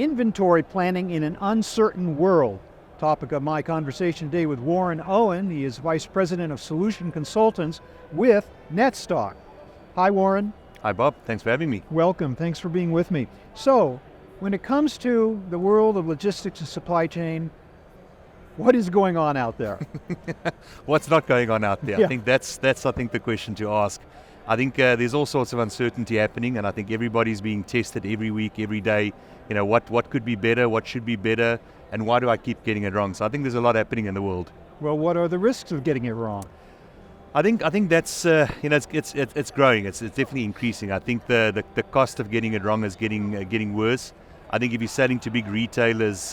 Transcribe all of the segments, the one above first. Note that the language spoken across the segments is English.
Inventory planning in an uncertain world. Topic of my conversation today with Warren Owen. He is Vice President of Solution Consultants with Netstock. Hi, Warren. Hi, Bob. Thanks for having me. Welcome. Thanks for being with me. So, when it comes to the world of logistics and supply chain, what is going on out there? What's not going on out there? Yeah. I think that's the question to ask. I think there's all sorts of uncertainty happening, and I think everybody's being tested every week, every day. You know, what could be better, what should be better, and why do I keep getting it wrong? So I think there's a lot happening in the world. Well, what are the risks of getting it wrong? I think that's it's growing. It's definitely increasing. I think the cost of getting it wrong is getting worse. I think if you're selling to big retailers,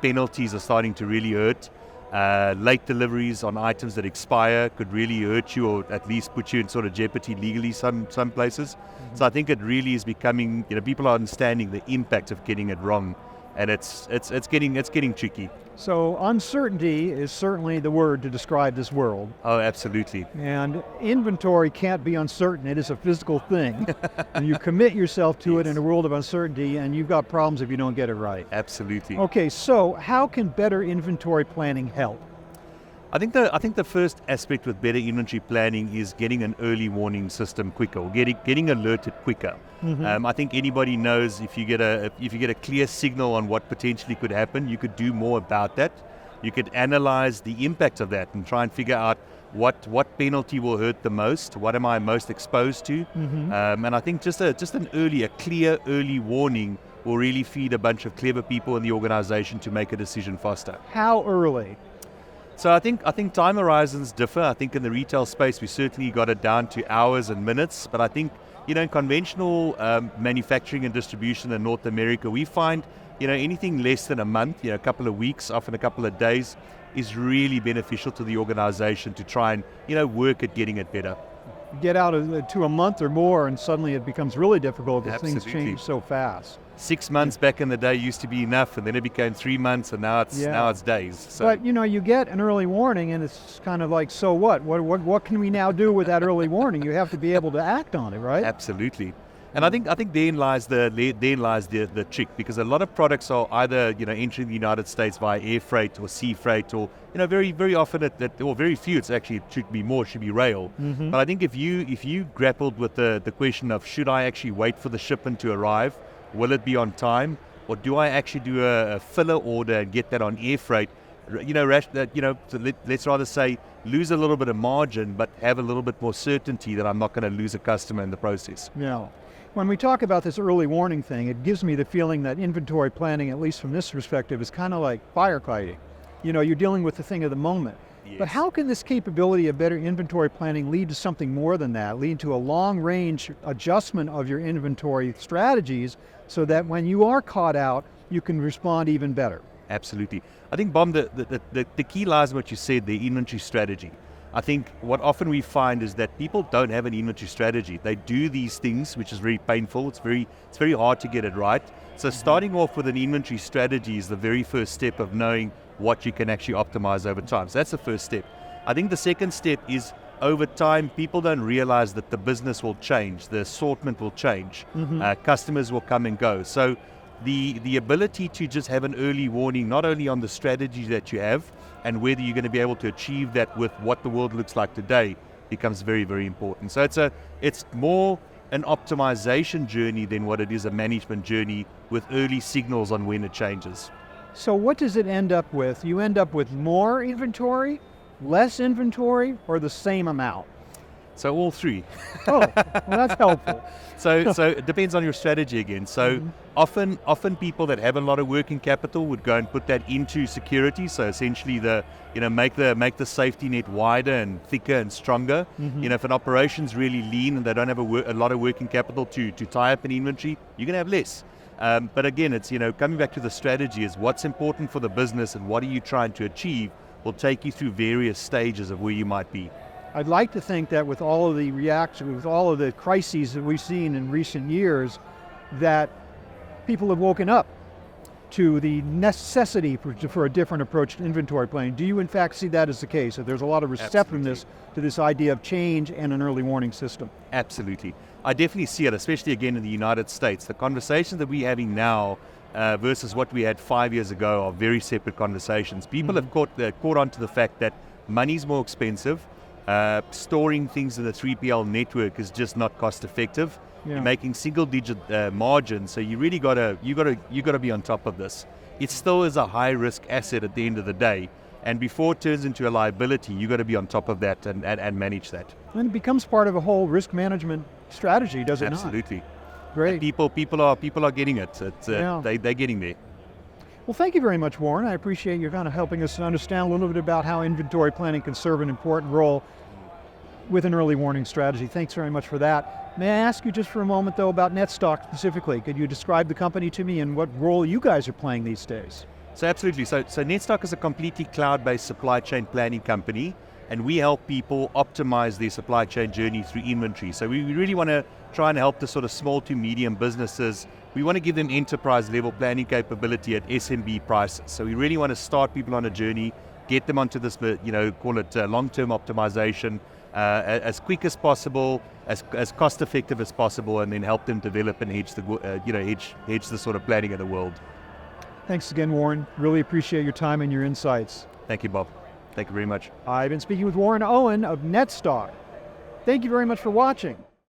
penalties are starting to really hurt. Late deliveries on items that expire could really hurt you, or at least put you in sort of jeopardy legally some places. Mm-hmm. So I think it really is becoming, people are understanding the impact of getting it wrong, and it's getting tricky. So uncertainty is certainly the word to describe this world. Oh, absolutely. And inventory can't be uncertain. It is a physical thing. And you commit yourself to it in a world of uncertainty, and you've got problems if you don't get it right. Absolutely. Okay, so how can better inventory planning help? I think the first aspect with better inventory planning is getting an early warning system quicker, or getting alerted quicker. Mm-hmm. I think anybody knows if you get a clear signal on what potentially could happen, you could do more about that. You could analyze the impact of that and try and figure out what penalty will hurt the most, what am I most exposed to, mm-hmm. And I think just a clear early warning will really feed a bunch of clever people in the organization to make a decision faster. How early? So I think time horizons differ. I think in the retail space we certainly got it down to hours and minutes, but I think in conventional manufacturing and distribution in North America, we find anything less than a month, a couple of weeks, often a couple of days, is really beneficial to the organization to try and work at getting it better. Get out to a month or more, and suddenly it becomes really difficult because things change so fast. 6 months back in the day used to be enough, and then it became 3 months, and now it's days. So. But you get an early warning, and it's kind of like, so what? What can we now do with that early warning? You have to be able to act on it, right? Absolutely. And I think therein lies the trick, because a lot of products are either entering the United States via air freight or sea freight, or very very often or very few it should be rail. Mm-hmm. But I think if you grappled with the question of, should I actually wait for the shipment to arrive? Will it be on time, or do I actually do a filler order and get that on air freight? So let's rather say lose a little bit of margin, but have a little bit more certainty that I'm not going to lose a customer in the process. Yeah. When we talk about this early warning thing, it gives me the feeling that inventory planning, at least from this perspective, is kind of like firefighting. You're dealing with the thing of the moment. Yes. But how can this capability of better inventory planning lead to something more than that, lead to a long-range adjustment of your inventory strategies so that when you are caught out, you can respond even better? Absolutely. I think, Bob, the key lies in what you said, the inventory strategy. I think what often we find is that people don't have an inventory strategy. They do these things, which is very painful. It's very hard to get it right. So starting off with an inventory strategy is the very first step of knowing what you can actually optimize over time. So that's the first step. I think the second step is, over time, people don't realize that the business will change, the assortment will change, mm-hmm. Customers will come and go. So the ability to just have an early warning, not only on the strategy that you have and whether you're going to be able to achieve that with what the world looks like today, becomes very, very important. So it's more an optimization journey than what it is a management journey, with early signals on when it changes. So what does it end up with? You end up with more inventory, less inventory, or the same amount? So all three. Oh, well, that's helpful. So it depends on your strategy again. So mm-hmm. often people that have a lot of working capital would go and put that into security. So essentially make the safety net wider and thicker and stronger. Mm-hmm. If an operation's really lean and they don't have a lot of working capital to tie up an inventory, you're going to have less. But again, it's coming back to the strategy, is what's important for the business and what are you trying to achieve will take you through various stages of where you might be. I'd like to think that with all of the reactions, with all of the crises that we've seen in recent years, that people have woken up to the necessity for a different approach to inventory planning. Do you in fact see that as the case, that there's a lot of receptiveness to this idea of change and an early warning system? Absolutely. I definitely see it, especially again in the United States. The conversation that we're having now versus what we had 5 years ago are very separate conversations. People have caught on to the fact that money's more expensive. Storing things in the 3PL network is just not cost effective. Yeah. You're making single-digit margins, so you really gotta be on top of this. It still is a high-risk asset at the end of the day, and before it turns into a liability, you got to be on top of that and manage that. And it becomes part of a whole risk management strategy, does it not? Absolutely. Great. People are getting it. They're getting there. Well, thank you very much, Warren. I appreciate you kind of helping us understand a little bit about how inventory planning can serve an important role with an early warning strategy. Thanks very much for that. May I ask you just for a moment, though, about Netstock specifically? Could you describe the company to me and what role you guys are playing these days? So absolutely. So Netstock is a completely cloud-based supply chain planning company, and we help people optimize their supply chain journey through inventory. So we really want to try and help the sort of small to medium businesses. We want to give them enterprise level planning capability at SMB prices. So we really want to start people on a journey, get them onto this, call it long-term optimization, as quick as possible, as cost effective as possible, and then help them develop and hedge the sort of planning of the world. Thanks again, Warren. Really appreciate your time and your insights. Thank you, Bob. Thank you very much. I've been speaking with Warren Owen of Netstock. Thank you very much for watching.